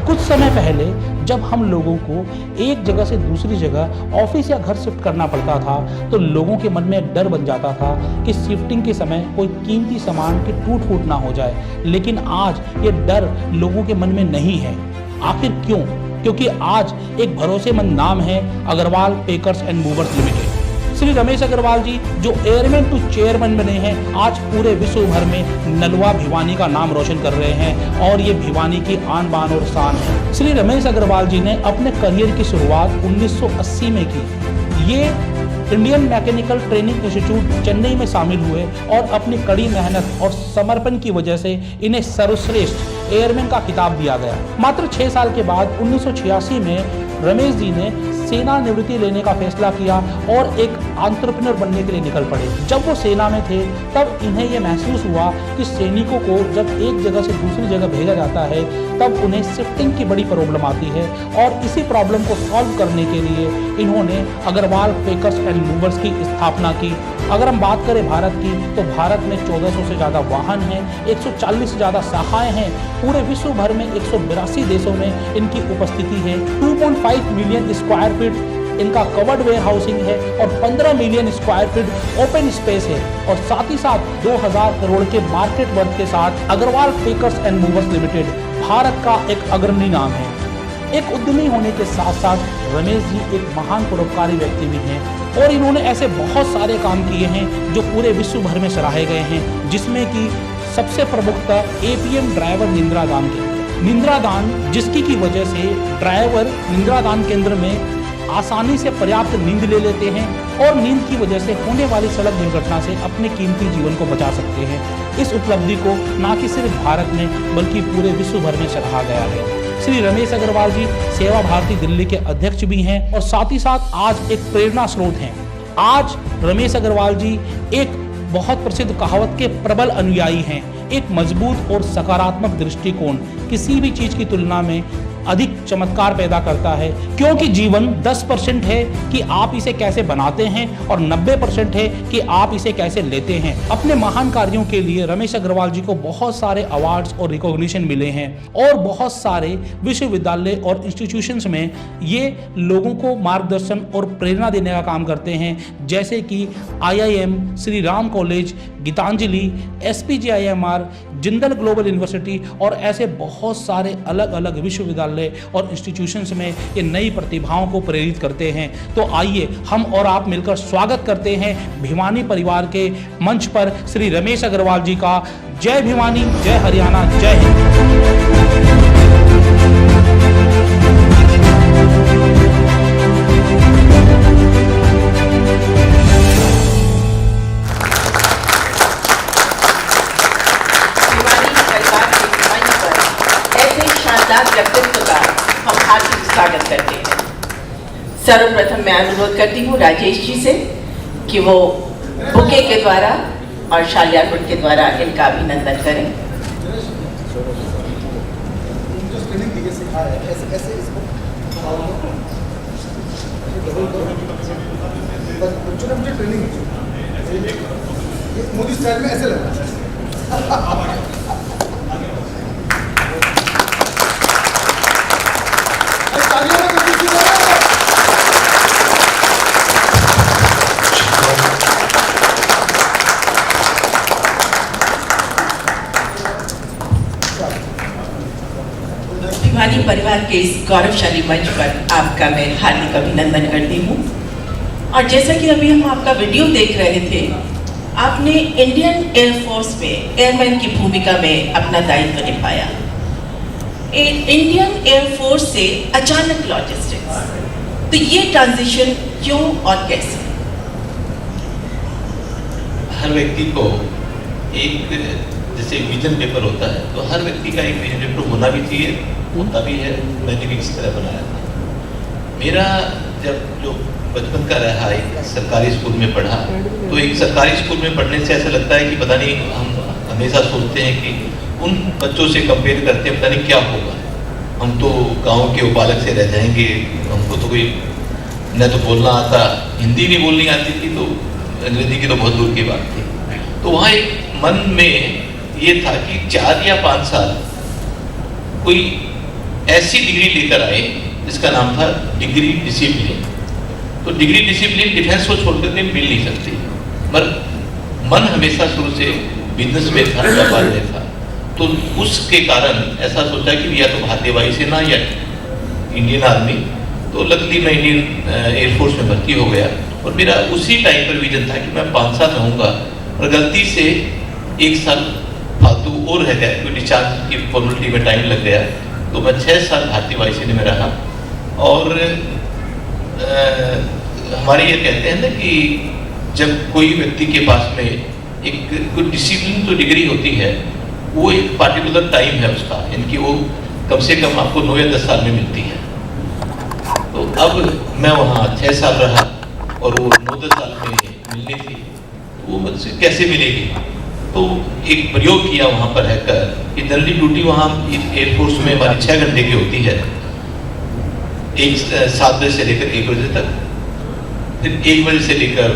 कुछ समय पहले जब हम लोगों को एक जगह से दूसरी जगह ऑफिस या घर शिफ्ट करना पड़ता था तो लोगों के मन में एक डर बन जाता था कि शिफ्टिंग के समय कोई कीमती सामान की टूट फूट ना हो जाए। लेकिन आज ये डर लोगों के मन में नहीं है। आखिर क्यों? क्योंकि आज एक भरोसेमंद नाम है Agarwal packers and movers limited. Shri Ramesh Agarwal ji जो एयरमैन टू चेयरमैन बने हैं, आज पूरे विश्व भर में नलवा भिवानी का नाम रोशन कर रहे हैं और ये भिवानी की आन बान और शान है। श्री रमेश अग्रवाल जी ने अपने करियर की शुरुआत 1980 में की। ये Indian mechanical training institute Chennai में शामिल हुए और अपनी कड़ी मेहनत और समर्पण की वजह से इन्हें सर्वश्रेष्ठ एयरमैन का खिताब दिया गया। मात्र 6 साल के बाद 1986 में रमेश जी ने सेना निवृत्ति लेने का फैसला किया और एक एंटरप्रेन्योर बनने के लिए निकल पड़े। जब वो सेना में थे तब इन्हें ये महसूस हुआ कि सैनिकों को जब एक जगह से दूसरी जगह भेजा जाता है तब उन्हें शिफ्टिंग की बड़ी प्रॉब्लम आती है और इसी प्रॉब्लम को सॉल्व करने के लिए इन्होंने अग्रवाल पैकर्स एंड मूवर्स की स्थापना की। अगर हम बात करें भारत की तो भारत में 1400 से ज़्यादा वाहन हैं, 140 से ज़्यादा शाखाएं हैं। पूरे विश्व भर में 182 देशों में इनकी उपस्थिति है। 2.5 मिलियन स्क्वायर फीट इनका कवर्ड वेयर हाउसिंग है और 15 million square feet open space है और साथ ही साथ 2000 करोड़ के मार्केट वर्थ के साथ Agarwal packers and movers limited Bharat का एक अग्रणी नाम है। एक उद्यमी होने के साथ साथ रमेश जी एक महान परोपकारी व्यक्ति भी हैं और इन्होंने ऐसे बहुत सारे काम किए हैं जो पूरे विश्व भर में सराहे गए हैं, जिसमें कि सबसे प्रमुखता एपीएम ड्राइवर निंद्रा दान केंद्र। निंद्रा दान जिसकी की वजह से ड्राइवर निंद्रा दान केंद्र में आसानी से पर्याप्त नींद ले लेते हैं और नींद की वजह से होने वाली सड़क दुर्घटना से अपने कीमती जीवन को बचा सकते हैं। इस उपलब्धि को न कि सिर्फ भारत में बल्कि पूरे विश्व भर में सराहा गया है। श्री रमेश अग्रवाल जी सेवा भारती दिल्ली के अध्यक्ष भी हैं और साथ ही साथ आज एक प्रेरणा स्रोत हैं। आज रमेश अग्रवाल जी एक बहुत प्रसिद्ध कहावत के प्रबल अनुयायी हैं। एक मजबूत और सकारात्मक दृष्टिकोण किसी भी चीज की तुलना में अधिक चमत्कार पैदा करता है, क्योंकि जीवन 10% है कि आप इसे कैसे बनाते हैं और 90% है कि आप इसे कैसे लेते हैं। अपने महान कार्यों के लिए रमेश अग्रवाल जी को बहुत सारे अवार्ड्स और रिकॉग्निशन मिले हैं और बहुत सारे विश्वविद्यालय और इंस्टीट्यूशंस में ये लोगों को मार्गदर्शन और प्रेरणा देने का काम करते हैं, जैसे कि IIM, Shri Ram college, Gitanjali, SPJIMR, Jindal global university और ऐसे बहुत सारे अलग अलग विश्वविद्यालय और इंस्टीट्यूशंस में ये नई प्रतिभाओं को प्रेरित करते हैं। तो आइए हम और आप मिलकर स्वागत करते हैं भिवानी परिवार के मंच पर श्री रमेश अग्रवाल जी का। जय भिवानी, जय हरियाणा, जय हिंद। व्यक्तित्व का हम हार्दिक स्वागत करते हैं। सर्वप्रथम मैं अनुरोध करती हूँ राजेश जी से कि वो बुके के द्वारा और शालियार्पुर के द्वारा इनका अभिनंदन करें। मोदी स्टाइल में ऐसे लगा। भिवानी परिवार के इस गौरवशाली मंच पर आपका मैं हार्दिक अभिनंदन करती हूँ। और जैसा कि अभी हम आपका वीडियो देख रहे थे, आपने इंडियन एयरफोर्स में एयरमैन की भूमिका में अपना दायित्व निभाया। इंडियन एयरफोर्स से अचानक लॉजिस्टिक्स, तो ये ट्रांजिशन क्यों और कैसे? हर व्यक्ति को एक जैसे विजन पेपर होता है, तो हर व्यक्ति का एक विजन पेपर होना भी चाहिए, होता भी है। मैंने भी इस तरह बनाया था। मेरा जब जो बचपन का रहा, एक सरकारी स्कूल में पढ़ा, तो एक सरकारी स्कूल में पढ़ने से ऐसा लगता है कि पता नहीं, हम हमेशा सोचते हैं कि उन बच्चों से कंपेयर करते हैं पता नहीं क्या होगा, हम तो गांव के उपालक से रह जाएंगे, हमको तो कोई न तो बोलना आता, हिंदी नहीं बोलनी आती थी, तो अंग्रेजी की तो बहुत दूर की बात थी। तो वहाँ एक मन में ये था कि 4 या 5 साल कोई ऐसी डिग्री लेकर आए जिसका नाम था डिग्री डिसिप्लिन। तो डिग्री डिसिप्लिन डिफेंस को छोड़कर के मिल नहीं सकती, पर मन हमेशा शुरू से बिजनेस में था, व्यापार में था। तो उसके कारण ऐसा सोचा कि या तो भारतीय वायुसेना या इंडियन आर्मी। तो लकीली मैं इंडियन एयरफोर्स में भर्ती हो गया और मेरा उसी टाइम पर विजन था कि मैं 5 साल रहूँगा, और गलती से 1 साल फालतू और रह गया क्योंकि डिस्चार्ज की फॉर्मेलिटी में टाइम लग गया। तो मैं 6 साल भारतीय वायुसेना में रहा। और हमारे ये कहते हैं ना कि जब कोई व्यक्ति के पास में एक कोई डिसिप्लिन तो डिग्री होती है, वो एक पार्टिकुलर टाइम है उसका, यानी कि वो कम से कम आपको 9 या 10 साल में मिलती है। तो अब मैं वहाँ 6 साल रहा और वो 9-10 साल में मिलनी थी, तो वो मुझसे कैसे मिलेगी। तो एक प्रयोग किया वहाँ पर रहकर कि जनरली ड्यूटी वहाँ एयरफोर्स में हमारी 6 घंटे की होती है, 7 बजे से लेकर 1 बजे तक, फिर 1 बजे से लेकर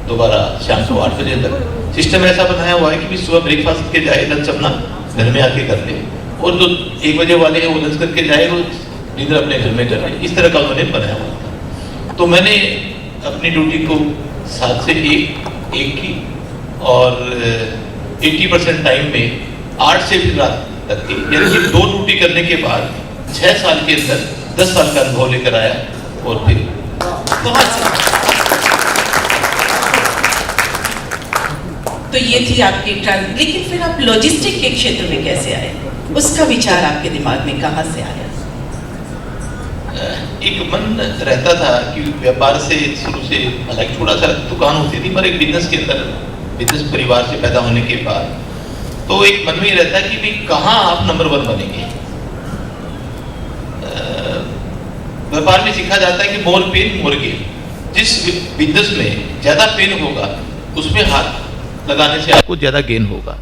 दोबारा शाम को 8 बजे तक। सिस्टम ऐसा बनाया हुआ है कि सुबह ब्रेकफास्ट के जाए, लंच अपना घर में आके कर ले, और जो 1 बजे वाले हैं वो लंच करके जाए, वो डिनर अपने घर में कर ले। इस तरह का उन्होंने बनाया हुआ था। तो मैंने अपनी ड्यूटी को 7 से 1 की, और 80% टाइम में 8 से फिर रात तक की, यानी कि 2 ड्यूटी करने के बाद 6 साल के अंदर 10 साल का अनुभव लेकर आया। और फिर बहुत तो ये थी आपकी लेकिन फिर आप लॉजिस्टिक के क्षेत्र में कैसे आए? उसका विचार आपके दिमाग में कहाँ से आया? एक मन रहता था कि व्यापार से शुरू से, हालांकि थोड़ा सा दुकान होती थी, पर एक बिजनेस के अंदर, बिजनेस परिवार से पैदा होने के बाद तो एक मन में रहता है कि भाई कहाँ आप नंबर 1 बनेंगे। व्यापार में सीखा जाता है कि मोर पेन मोर गेन। जिस बिजनेस में ज्यादा पेन होगा उसमें हाथ लगाने से आपको ज्यादा गेन होगा।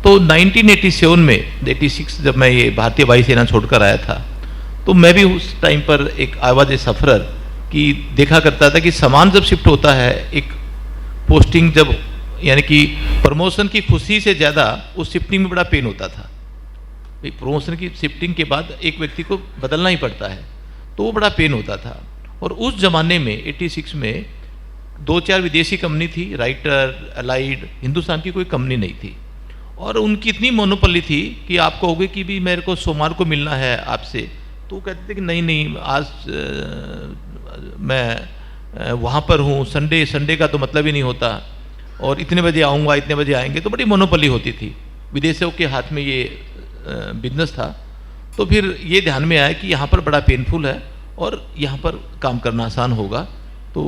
तो 1987 में 86 जब मैं ये भारतीय वायुसेना छोड़कर आया था, तो मैं भी उस टाइम पर एक आवाज सफरर की देखा करता था कि सामान जब शिफ्ट होता है, एक पोस्टिंग जब, यानी कि प्रमोशन की खुशी से ज़्यादा उस शिफ्टिंग में बड़ा पेन होता था। प्रमोशन की शिफ्टिंग के बाद एक व्यक्ति को बदलना ही पड़ता है, तो वो बड़ा पेन होता था। और उस जमाने में 86 में 2-4 विदेशी कंपनी थी, राइटर, अलाइड, हिंदुस्तान की कोई कंपनी नहीं थी। और उनकी इतनी मोनोपोली थी कि आप कहोगे कि भी मेरे को सोमवार को मिलना है आपसे, तो वो कहते थे कि नहीं आज मैं वहाँ पर हूँ, संडे का तो मतलब ही नहीं होता, और इतने बजे आऊँगा, इतने बजे आएंगे। तो बड़ी मोनोपोली होती थी, विदेशियों के हाथ में ये बिजनेस था। तो फिर ये ध्यान में आया कि यहाँ पर बड़ा पेनफुल है और यहाँ पर काम करना आसान होगा। तो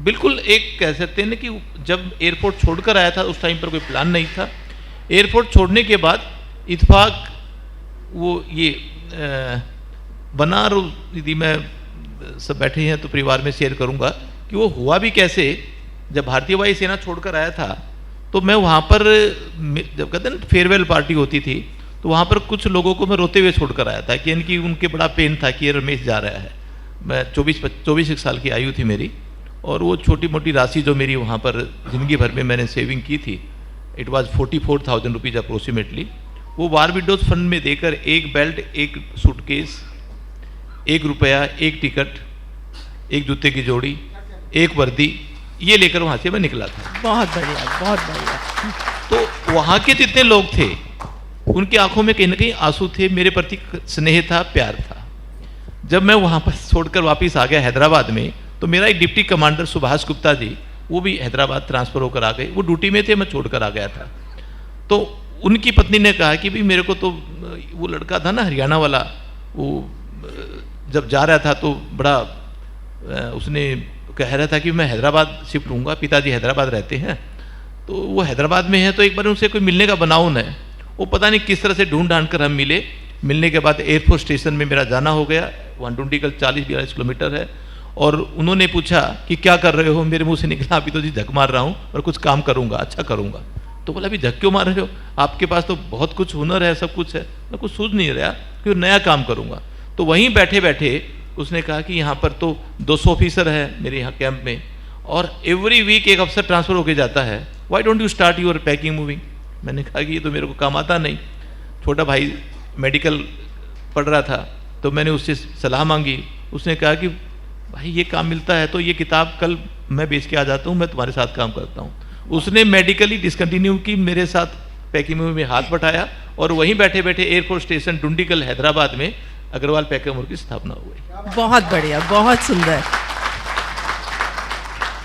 बिल्कुल एक कह सकते हैं ना कि जब एयरपोर्ट छोड़कर आया था उस टाइम पर कोई प्लान नहीं था। एयरपोर्ट छोड़ने के बाद इत्फाक वो ये बना, और यदि मैं सब बैठे हैं तो परिवार में शेयर करूंगा कि वो हुआ भी कैसे। जब भारतीय वायुसेना छोड़कर आया था तो मैं वहाँ पर, जब कहते हैं फेयरवेल पार्टी होती थी, तो वहाँ पर कुछ लोगों को मैं रोते हुए छोड़कर आया था कि इनकी उनके बड़ा पेन था कि ये रमेश जा रहा है। मैं 24 साल की आयु थी मेरी, और वो छोटी मोटी राशि जो मेरी वहाँ पर ज़िंदगी भर में मैंने सेविंग की थी, इट वाज 44,000 रुपीज़ अप्रोक्सीमेटली, वो वार विडोज फंड में देकर एक बेल्ट, एक सूटकेस, 1 रुपया, 1 टिकट, 1 जूते की जोड़ी, 1 वर्दी, ये लेकर वहाँ से मैं निकला था। बहुत बढ़िया, बहुत बढ़िया। तो वहाँ के जितने लोग थे उनकी आंखों में कहीं ना कहीं आंसू थे, मेरे प्रति स्नेह था, प्यार था। जब मैं वहाँ पर छोड़कर वापस आ गया हैदराबाद में, तो मेरा एक डिप्टी कमांडर सुभाष गुप्ता जी, वो भी हैदराबाद ट्रांसफ़र होकर आ गए। वो ड्यूटी में थे, मैं छोड़कर आ गया था। तो उनकी पत्नी ने कहा कि भाई मेरे को तो, वो लड़का था ना हरियाणा वाला, वो जब जा रहा था तो बड़ा उसने कह रहा था कि मैं हैदराबाद शिफ्ट हूँगा, पिताजी हैदराबाद रहते हैं, तो वो हैदराबाद में है, तो एक बार उनसे कोई मिलने का बनाओ न है। वो पता नहीं किस तरह से ढूंढ कर हम मिले। मिलने के बाद एयरफोर्स स्टेशन में मेरा जाना हो गया, 120 का 40-42 किलोमीटर है। और उन्होंने पूछा कि क्या कर रहे हो, मेरे मुंह से निकला अभी तो जी झक मार रहा हूँ और कुछ काम करूँगा, अच्छा करूँगा। तो बोला अभी झक क्यों मार रहे हो, आपके पास तो बहुत कुछ हुनर है, सब कुछ है। मैं कुछ सूझ नहीं रहा कि नया काम करूँगा। तो वहीं बैठे बैठे उसने कहा कि यहाँ पर तो 200 ऑफिसर है मेरे यहाँ कैंप में, और एवरी वीक एक अफसर ट्रांसफ़र होके जाता है, why don't you start your packing moving. मैंने कहा कि ये तो मेरे को काम आता नहीं। छोटा भाई मेडिकल पढ़ रहा था, तो मैंने उससे सलाह मांगी। उसने कहा कि भाई ये काम मिलता है तो ये किताब कल मैं बेच के आ जाता हूँ, मैं तुम्हारे साथ काम करता हूँ। उसने मेडिकली डिसकंटिन्यू की, मेरे साथ पैकिंग में हाथ बटाया और वहीं बैठे बैठे एयरफोर्स स्टेशन डुंडिगल हैदराबाद में अग्रवाल पैकेमोर की स्थापना हो गई। बहुत बढ़िया, बहुत सुंदर।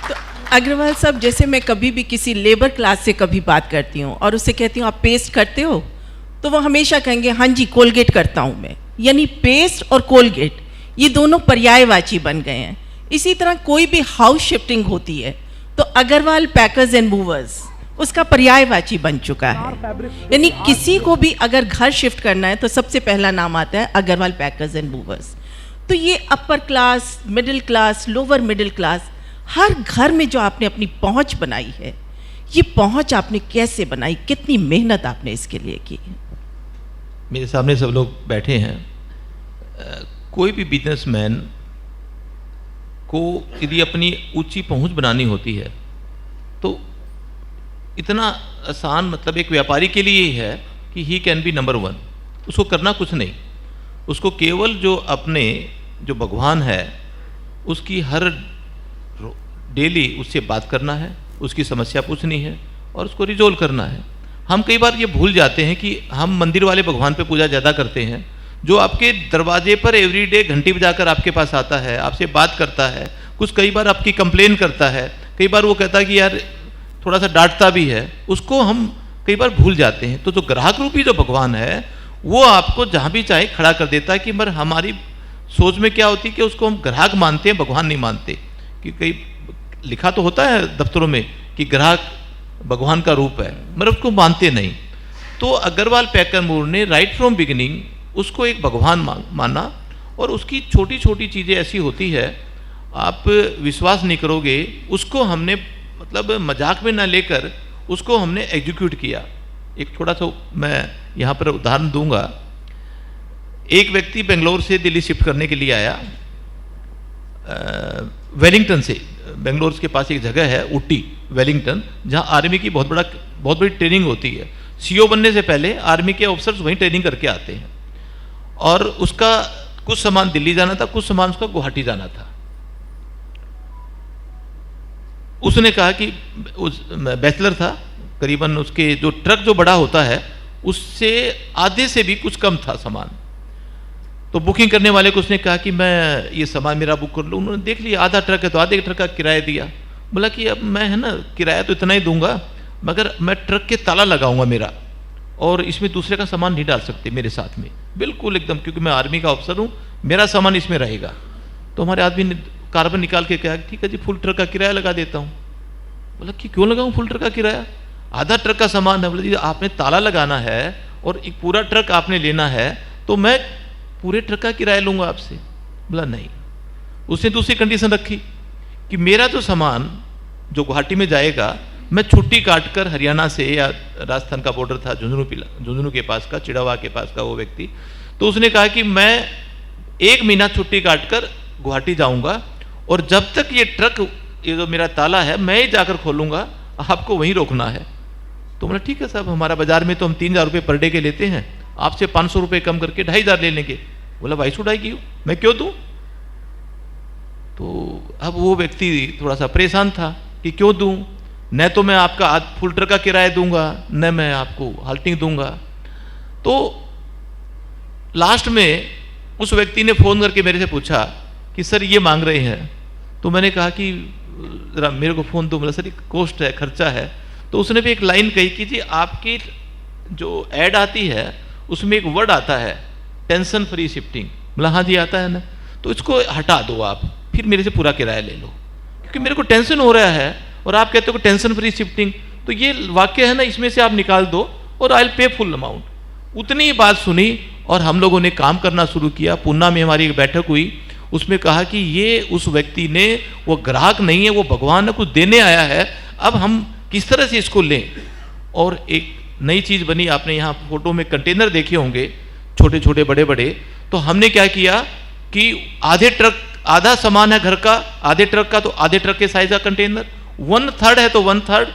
तो अग्रवाल साहब, जैसे मैं कभी भी किसी लेबर क्लास से कभी बात करती हूँ और उससे कहती हूँ आप पेस्ट करते हो, तो वो हमेशा कहेंगे हाँ जी कोलगेट करता हूँ मैं। यानी पेस्ट और कोलगेट ये दोनों पर्यायवाची बन गए हैं। इसी तरह कोई भी हाउस शिफ्टिंग होती है तो अग्रवाल पैकर्स एंड मूवर्स उसका पर्यायवाची बन चुका है। यानी किसी को भी अगर घर शिफ्ट करना है तो सबसे पहला नाम आता है अग्रवाल पैकर्स एंड मूवर्स। तो ये upper class, middle class, lower middle class, हर घर में जो आपने अपनी पहुंच बनाई है, ये पहुंच आपने कैसे बनाई, कितनी मेहनत आपने इसके लिए की? मेरे सामने सब लोग बैठे हैं। कोई भी बिजनेसमैन को यदि अपनी ऊंची पहुंच बनानी होती है तो इतना आसान, मतलब एक व्यापारी के लिए ही है कि ही कैन बी नंबर 1। उसको करना कुछ नहीं, उसको केवल जो अपने जो भगवान है उसकी हर डेली उससे बात करना है, उसकी समस्या पूछनी है और उसको रिजोल्व करना है। हम कई बार ये भूल जाते हैं कि हम मंदिर वाले भगवान पे पूजा ज़्यादा करते हैं, जो आपके दरवाजे पर एवरीडे घंटी बजाकर आपके पास आता है, आपसे बात करता है, कुछ कई बार आपकी कंप्लेन करता है, कई बार वो कहता है कि यार थोड़ा सा डांटता भी है, उसको हम कई बार भूल जाते हैं। तो जो ग्राहक रूपी जो भगवान है वो आपको जहाँ भी चाहे खड़ा कर देता है। कि मगर हमारी सोच में क्या होती है कि उसको हम ग्राहक मानते हैं, भगवान नहीं मानते। कि कई लिखा तो होता है दफ्तरों में कि ग्राहक भगवान का रूप है, मगर उसको मानते नहीं। तो अग्रवाल पैकरमोर ने राइट फ्रॉम बिगिनिंग उसको एक भगवान माना और उसकी छोटी छोटी चीज़ें ऐसी होती है, आप विश्वास नहीं करोगे, उसको हमने मतलब मजाक में ना लेकर उसको हमने एग्जीक्यूट किया। एक थोड़ा सा मैं यहाँ पर उदाहरण दूंगा। एक व्यक्ति बेंगलोर से दिल्ली शिफ्ट करने के लिए आया, वेलिंगटन से। बेंगलोर के पास एक जगह है ऊटी वेलिंगटन, जहाँ आर्मी की बहुत बड़ी ट्रेनिंग होती है। सीओ बनने से पहले आर्मी के ऑफिसर्स वहीं ट्रेनिंग करके आते हैं। और उसका कुछ सामान दिल्ली जाना था, कुछ सामान उसका गुवाहाटी जाना था। उसने कहा कि उस बैचलर था, करीबन उसके जो ट्रक जो बड़ा होता है उससे आधे से भी कुछ कम था सामान। तो बुकिंग करने वाले को उसने कहा कि मैं ये सामान मेरा बुक कर लूँ। उन्होंने देख लिया आधा ट्रक है तो आधे ट्रक का किराया दिया। बोला कि अब मैं है ना किराया तो इतना ही दूंगा, मगर मैं ट्रक के ताला लगाऊंगा मेरा, और इसमें दूसरे का सामान नहीं डाल सकते मेरे साथ में, बिल्कुल एकदम, क्योंकि मैं आर्मी का ऑफिसर हूँ, मेरा सामान इसमें रहेगा। तो हमारे आदमी ने कार्बन निकाल के कहा ठीक है जी फुल ट्रक का किराया लगा देता हूँ। बोला कि क्यों लगाऊँ फुल ट्रक का किराया, आधा ट्रक का सामान है। बोला जी आपने ताला लगाना है और एक पूरा ट्रक आपने लेना है तो मैं पूरे ट्रक का किराया लूँगा आपसे। बोला नहीं। उसने दूसरी कंडीशन रखी कि मेरा जो सामान जो गुवाहाटी में जाएगा, मैं छुट्टी काट कर हरियाणा से, या राजस्थान का बॉर्डर था झुंझुनू के पास का, चिड़ावा के पास का वो व्यक्ति, तो उसने कहा कि मैं 1 महीना छुट्टी काट कर गुवाहाटी जाऊंगा और जब तक ये ट्रक, ये जो मेरा ताला है मैं ही जाकर खोलूंगा, आपको वहीं रोकना है। तो बोला ठीक है साहब, हमारा बाजार में तो हम 3000 रुपये पर डे के लेते हैं, आपसे 500 रुपये कम करके 2500 ले लेंगे। बोला भाई सुडाई क्यों, मैं क्यों दूं? तो अब वो व्यक्ति थोड़ा सा परेशान था कि क्यों दूं, न तो मैं आपका फुल ट्रक का किराया दूंगा, न मैं आपको हाल्टिंग दूंगा। तो लास्ट में उस व्यक्ति ने फोन करके मेरे से पूछा कि सर ये मांग रहे हैं। तो मैंने कहा कि जरा मेरे को फोन दो। बोला सर ये कॉस्ट है, खर्चा है। तो उसने भी एक लाइन कही कि जी आपकी जो ऐड आती है उसमें एक वर्ड आता है टेंशन फ्री शिफ्टिंग। बोला हाँ जी आता है ना, तो इसको हटा दो आप, फिर मेरे से पूरा किराया ले लो, क्योंकि मेरे को टेंशन हो रहा है और आप कहते हो टेंशन फ्री शिफ्टिंग, तो ये वाक्य है ना इसमें से आप निकाल दो और I will pay full amount. उतनी ही बात सुनी और हम लोगों ने काम करना शुरू किया। पूना में हमारी एक बैठक हुई, उसमें कहा कि ये उस व्यक्ति ने, वो ग्राहक नहीं है, वो भगवान ने कुछ देने आया है, अब हम किस तरह से इसको लें। और एक नई चीज़ बनी, आपने यहाँ फोटो में कंटेनर देखे होंगे छोटे छोटे बड़े बड़े, तो हमने क्या किया कि आधे ट्रक, आधा सामान है घर का, आधे ट्रक का तो आधे ट्रक के साइज का कंटेनर, 1/3 है तो 1/3,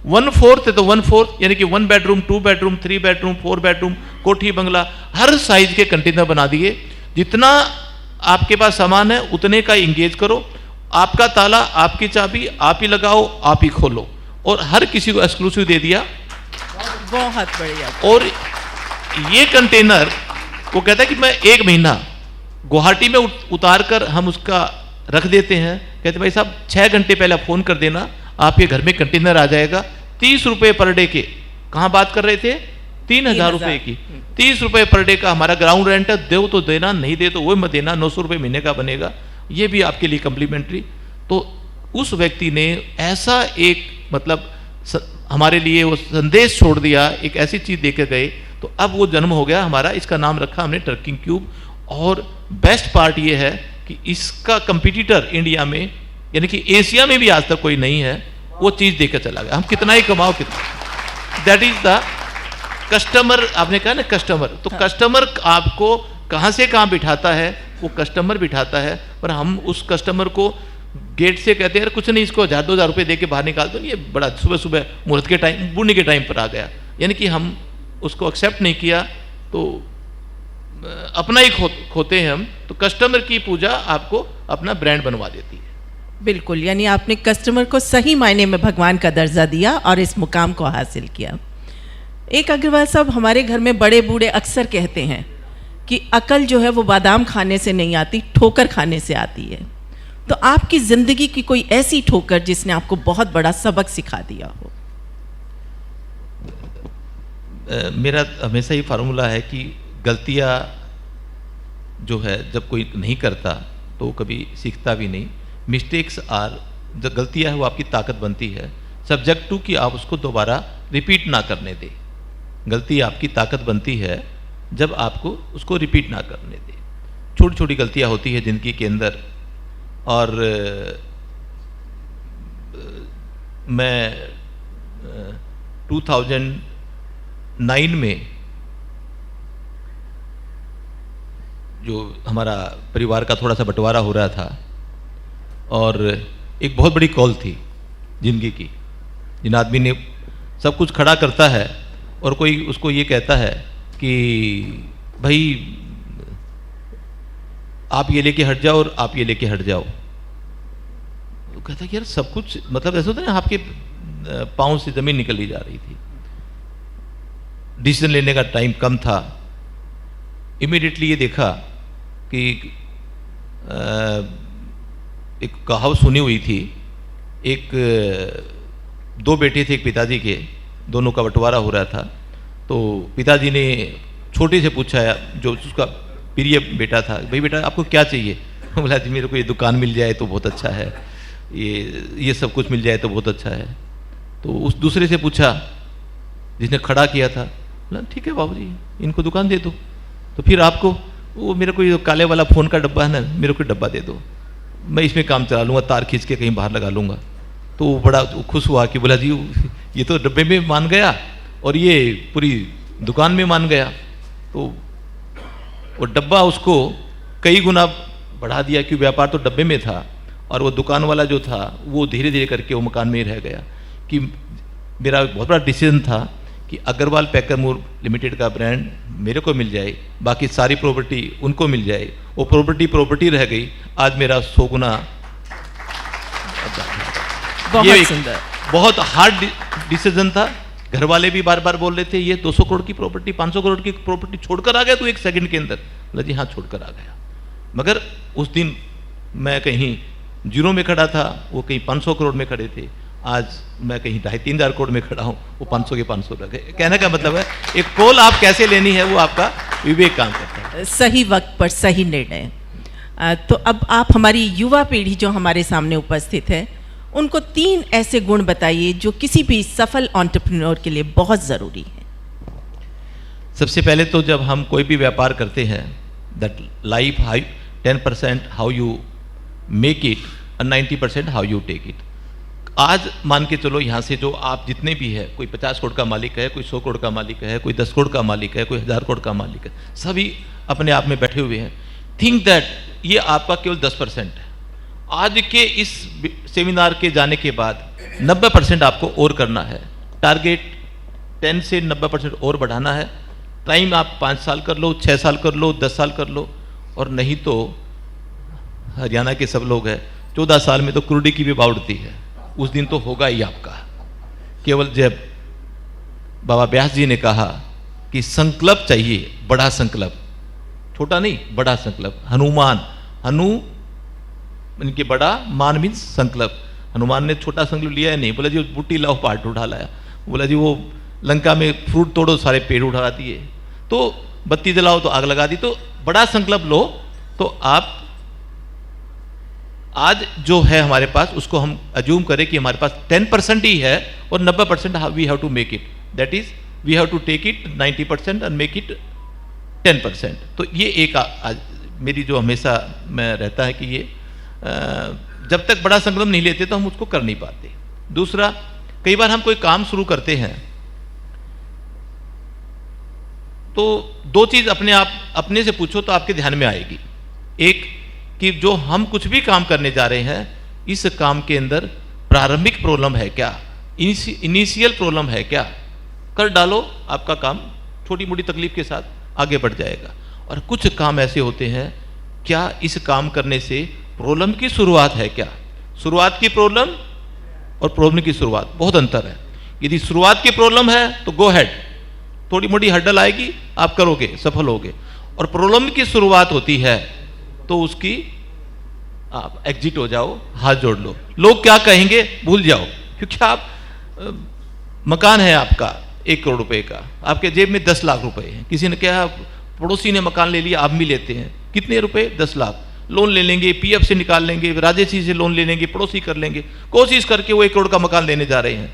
1/4 है तो 1/4 यानी कि 1 बेडरूम, 2 बेडरूम, 3 बेडरूम, 4 बेडरूम, कोठी बंगला, हर साइज के कंटेनर बना दिए। जितना आपके पास सामान है उतने का इंगेज करो, आपका ताला, आपकी चाबी, आप ही लगाओ, आप ही खोलो, और हर किसी को एक्सक्लूसिव दे दिया। बहुत बढ़िया। और ये कंटेनर वो कहता है कि मैं 1 महीना गुवाहाटी में उतार कर हम उसका रख देते हैं। कहते भाई साहब 6 घंटे पहले फ़ोन कर देना, आपके घर में कंटेनर आ जाएगा। 30 रुपये पर डे के, कहाँ बात कर रहे थे, 3,000 रुपये की, 30 रुपये पर डे का हमारा ग्राउंड रेंट है। दो तो देना, नहीं दे तो वो मत देना, 900 रुपये महीने का बनेगा, ये भी आपके लिए कम्प्लीमेंट्री। तो उस व्यक्ति ने ऐसा एक मतलब हमारे लिए वो संदेश छोड़ दिया, एक ऐसी चीज़ देकर गए, तो अब वो जन्म हो गया हमारा। इसका नाम रखा हमने ट्रकिंग क्यूब। और बेस्ट पार्ट ये है कि इसका कंपटीटर इंडिया में यानी कि एशिया में भी आज तक कोई नहीं है, वो चीज़ देकर चला गया। हम कितना ही कमाओ कितना, दैट इज द कस्टमर। आपने कहा ना कस्टमर, तो कस्टमर आपको कहाँ से कहाँ बिठाता है, वो कस्टमर बिठाता है। पर हम उस कस्टमर को गेट से कहते हैं कुछ नहीं, इसको 1,000-2,000 रुपये दे के बाहर निकाल दो। ये बड़ा सुबह सुबह मुहूर्त के टाइम, बुढ़ने के टाइम पर आ गया, यानी कि हम उसको एक्सेप्ट नहीं किया, तो अपना ही खोते हैं हम। तो कस्टमर की पूजा आपको अपना ब्रांड बनवा देती है। बिल्कुल, यानी आपने कस्टमर को सही मायने में भगवान का दर्जा दिया और इस मुकाम को हासिल किया। एक अग्रवाल साहब, हमारे घर में बड़े बूढ़े अक्सर कहते हैं कि अकल जो है वो बादाम खाने से नहीं आती, ठोकर खाने से आती है। तो आपकी ज़िंदगी की कोई ऐसी ठोकर जिसने आपको बहुत बड़ा सबक सिखा दिया हो? मेरा हमेशा ही फार्मूला है कि गलतियाँ जो है जब कोई नहीं करता तो कभी सीखता भी नहीं। मिस्टेक्स आर, जब गलतियाँ है वो आपकी ताकत बनती है, सब्जेक्ट टू कि आप उसको दोबारा रिपीट ना करने दें। गलती आपकी ताकत बनती है जब आपको उसको रिपीट ना करने दें। छोटी छोटी गलतियाँ होती है ज़िंदगी के अंदर। और मैं 2009 में जो हमारा परिवार का थोड़ा सा बंटवारा हो रहा था, और एक बहुत बड़ी कॉल थी जिंदगी की। जिन आदमी ने सब कुछ खड़ा करता है और कोई उसको ये कहता है कि भाई आप ये लेके हट जाओ और आप ये लेके हट जाओ। तो कहता कि यार सब कुछ मतलब ऐसा होता है ना, आपके पाँव से ज़मीन निकली जा रही थी, डिसीजन लेने का टाइम कम था। इमीडिएटली ये देखा कि एक कहावत सुनी हुई थी, एक 2 बेटे थे एक पिताजी के, दोनों का बंटवारा हो रहा था। तो पिताजी ने छोटे से पूछा, जो उसका प्रिय बेटा था, भाई बेटा आपको क्या चाहिए? बोला जी मेरे को ये दुकान मिल जाए तो बहुत अच्छा है, ये सब कुछ मिल जाए तो बहुत अच्छा है। तो उस दूसरे से पूछा जिसने खड़ा किया था, बोला ठीक है बाबूजी इनको दुकान दे दो। तो फिर आपको, वो मेरे को ये काले वाला फ़ोन का डब्बा है ना, मेरे को डब्बा दे दो, मैं इसमें काम चला लूँगा, तार खींच के कहीं बाहर लगा लूँगा। तो वो बड़ा खुश हुआ कि बोला जी ये तो डब्बे में मान गया और ये पूरी दुकान में मान गया। तो वो डब्बा उसको कई गुना बढ़ा दिया कि व्यापार तो डब्बे में था और वो दुकान वाला जो था वो धीरे धीरे करके वो मकान में ही रह गया। कि मेरा बहुत बड़ा डिसीजन था कि अग्रवाल पैकरमूर लिमिटेड का ब्रांड मेरे को मिल जाए, बाकी सारी प्रॉपर्टी उनको मिल जाए। वो प्रॉपर्टी रह गई, आज मेरा 100 गुना। बहुत सुंदर, बहुत हार्ड डिसीजन था। घर वाले भी बार बार बोल रहे थे ये 200 करोड़ की प्रॉपर्टी, 500 करोड़ की प्रॉपर्टी छोड़कर आ गया तो 1 सेकंड के अंदर। बोला जी हाँ छोड़कर आ गया। मगर उस दिन मैं कहीं 0 में खड़ा था, वो कहीं 500 करोड़ में खड़े थे। आज मैं कहीं 2,500-3 हज़ार करोड़ में खड़ा हूँ, वो 500 के 500 रह गए। कहने का मतलब है एक कॉल आप कैसे लेनी है वो आपका विवेक काम करता है। सही वक्त पर सही निर्णय। तो अब आप हमारी युवा पीढ़ी जो हमारे सामने उपस्थित है, उनको 3 ऐसे गुण बताइए जो किसी भी सफल एंटरप्रेन्योर के लिए बहुत ज़रूरी है। सबसे पहले तो जब हम कोई भी व्यापार करते हैं, that life 10% how you make it और 90% हाउ यू टेक इट। आज मान के चलो यहाँ से जो आप जितने भी है, कोई 50 करोड़ का मालिक है, कोई 100 करोड़ का मालिक है, कोई 10 करोड़ का मालिक है, कोई 1000 करोड़ का मालिक है, सभी अपने आप में बैठे हुए हैं। थिंक दैट ये आपका केवल 10% है। आज के इस सेमिनार के जाने के बाद 90% आपको और करना है। टारगेट 10 से 90% और बढ़ाना है। टाइम आप 5 साल कर लो, 6 साल कर लो, 10 साल कर लो, और नहीं तो हरियाणा के सब लोग हैं 14 साल में तो कुर्डी की भी बाव उड़ती है, उस दिन तो होगा ही आपका। केवल जब बाबा व्यास जी ने कहा कि संकल्प चाहिए, बड़ा संकल्प, छोटा नहीं, बड़ा संकल्प। हनुमान, हनु इनके बड़ा, मान मीन्स संकल्प। हनुमान ने छोटा संकल्प लिया है नहीं, बोला जी बूटी लाओ पाट उठा लाया, बोला जी वो लंका में फ्रूट तोड़ो सारे पेड़ उठा दिए, तो बत्ती जलाओ तो आग लगा दी। तो बड़ा संकल्प लो। तो आप आज जो है हमारे पास उसको हम अज्यूम करें कि हमारे पास 10% ही है और 90% we have to make it, that is we have to take it 90% and make it 10%। तो ये एक मेरी जो हमेशा मैं रहता है कि ये जब तक बड़ा संकल्प नहीं लेते तो हम उसको कर नहीं पाते। दूसरा, कई बार हम कोई काम शुरू करते हैं तो दो चीज अपने से पूछो तो आपके ध्यान में आएगी। एक कि जो हम कुछ भी काम करने जा रहे हैं, इस काम के अंदर प्रारंभिक प्रॉब्लम है क्या, इनिशियल प्रॉब्लम है क्या, कर डालो, आपका काम छोटी मोटी तकलीफ के साथ आगे बढ़ जाएगा। और कुछ काम ऐसे होते हैं, क्या इस काम करने से प्रॉब्लम की शुरुआत है क्या, शुरुआत की प्रॉब्लम और प्रॉब्लम की शुरुआत बहुत अंतर है। यदि शुरुआत की प्रॉब्लम है तो गो हेड, थोड़ी मोटी हर्डल आएगी, आप करोगे, सफल होगे। और प्रॉब्लम की शुरुआत होती है तो उसकी आप एग्जिट हो जाओ, हाथ जोड़ लो। लोग क्या कहेंगे भूल जाओ, क्योंकि आप मकान है आपका 1 करोड़ रुपए का, आपके जेब में 10 लाख रुपए हैं। किसी ने कहा पड़ोसी ने मकान ले लिया, आप भी लेते हैं, कितने रुपए, 10 लाख, लोन ले लेंगे, पीएफ से निकाल लेंगे, राजेश जी से लोन ले लेंगे, पड़ोसी कर लेंगे, कोशिश करके वो 1 करोड़ का मकान लेने जा रहे हैं।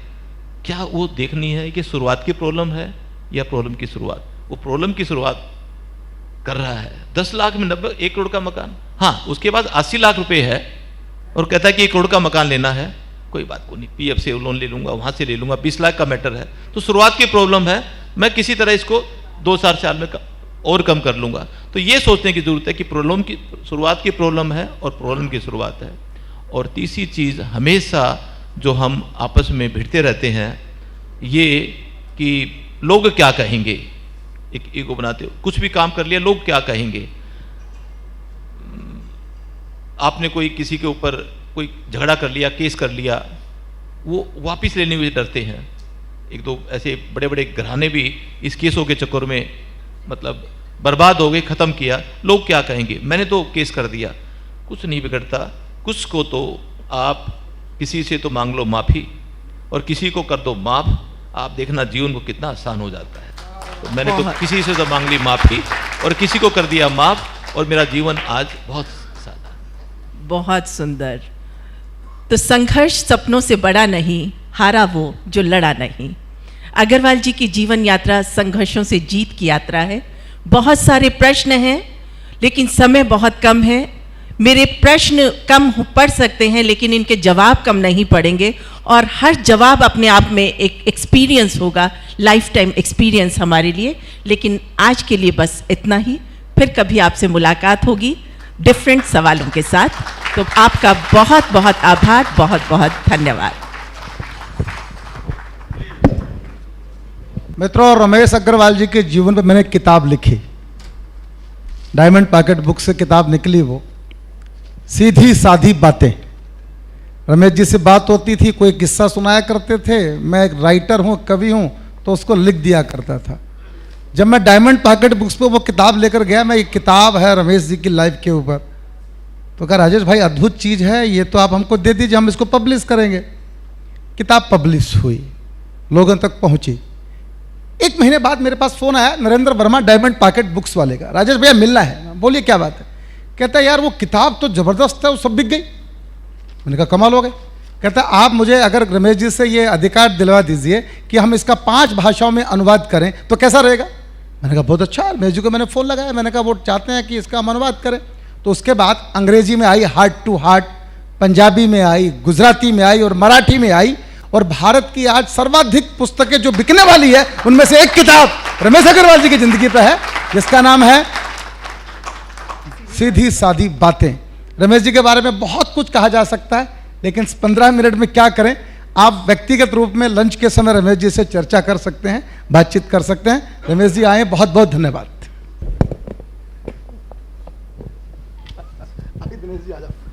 क्या वो देखनी है कि शुरुआत की प्रॉब्लम है या प्रॉब्लम की शुरुआत? वो प्रॉब्लम की शुरुआत कर रहा है। 10 लाख में 1 करोड़ का मकान, हाँ, उसके बाद 80 लाख रुपए है और कहता है कि 1 करोड़ का मकान लेना है, कोई बात को नहीं, पीएफ से लोन ले लूंगा, वहां से ले लूंगा, 20 लाख का मैटर है। तो शुरुआत की प्रॉब्लम है, मैं किसी तरह इसको 2-4 साल में और कम कर लूंगा। तो ये सोचने की जरूरत है कि प्रॉब्लम की शुरुआत की प्रॉब्लम है और प्रॉब्लम की शुरुआत है। और तीसरी चीज हमेशा जो हम आपस में भिड़ते रहते हैं, ये कि लोग क्या कहेंगे, एक ईगो बनाते हो, कुछ भी काम कर लिया, लोग क्या कहेंगे। आपने कोई किसी के ऊपर कोई झगड़ा कर लिया, केस कर लिया, वो वापस लेने में डरते हैं। 1-2 ऐसे बड़े बड़े घराने भी इस केसों के चक्कर में मतलब बर्बाद हो गए, खत्म किया। लोग क्या कहेंगे, मैंने तो केस कर दिया, कुछ नहीं बिगड़ता। कुछ को तो आप किसी से तो मांग लो माफी और किसी को कर दो माफ, आप देखना जीवन को कितना आसान हो जाता है। तो मैंने तो किसी से तो मांग ली माफी और किसी को कर दिया माफ और मेरा जीवन आज बहुत सादा। बहुत सुंदर। तो संघर्ष सपनों से बड़ा नहीं, हारा वो जो लड़ा नहीं। अग्रवाल जी की जीवन यात्रा संघर्षों से जीत की यात्रा है। बहुत सारे प्रश्न हैं लेकिन समय बहुत कम है। मेरे प्रश्न कम पढ़ सकते हैं लेकिन इनके जवाब कम नहीं पड़ेंगे, और हर जवाब अपने आप में एक एक्सपीरियंस होगा, लाइफ टाइम एक्सपीरियंस हमारे लिए। लेकिन आज के लिए बस इतना ही, फिर कभी आपसे मुलाकात होगी डिफरेंट सवालों के साथ। तो आपका बहुत बहुत आभार, बहुत बहुत धन्यवाद। मित्रों, रमेश अग्रवाल जी के जीवन पर मैंने किताब लिखी, डायमंड पॉकेट बुक से किताब निकली, वो सीधी साधी बातें। रमेश जी से बात होती थी, कोई किस्सा सुनाया करते थे, मैं एक राइटर हूँ, कवि हूँ, तो उसको लिख दिया करता था। जब मैं डायमंड पॉकेट बुक्स पे वो किताब लेकर गया, मैं एक किताब है रमेश जी की लाइफ के ऊपर, तो कहा राजेश भाई अद्भुत चीज़ है, ये तो आप हमको दे दीजिए, हम इसको पब्लिश करेंगे। किताब पब्लिश हुई, लोगों तक पहुँची। 1 महीने बाद मेरे पास फ़ोन आया Narendra Verma diamond pocket books वाले का, राजेश भैया मिलना है। बोलिए क्या बात है? कहता है यार वो किताब तो ज़बरदस्त है, वो सब बिक गई। मैंने कहा कमाल हो गए। कहता है आप मुझे अगर रमेश जी से ये अधिकार दिलवा दीजिए कि हम इसका 5 भाषाओं में अनुवाद करें तो कैसा रहेगा? मैंने कहा बहुत अच्छा। रमेश जी को मैंने फ़ोन लगाया, मैंने कहा वो चाहते हैं कि इसका हम अनुवाद करें। तो उसके बाद अंग्रेजी में आई हार्ट टू हार्ट, पंजाबी में आई, गुजराती में आई और मराठी में आई। और भारत की आज सर्वाधिक पुस्तकें जो बिकने वाली है उनमें से एक किताब रमेश अग्रवाल जी की जिंदगी पर है, जिसका नाम है सीधी सादी बातें। रमेश जी के बारे में बहुत कुछ कहा जा सकता है, लेकिन 15 मिनट में क्या करें। आप व्यक्तिगत रूप में लंच के समय रमेश जी से चर्चा कर सकते हैं, बातचीत कर सकते हैं। रमेश जी आए, बहुत बहुत धन्यवाद। दिनेश जी आ जाओ।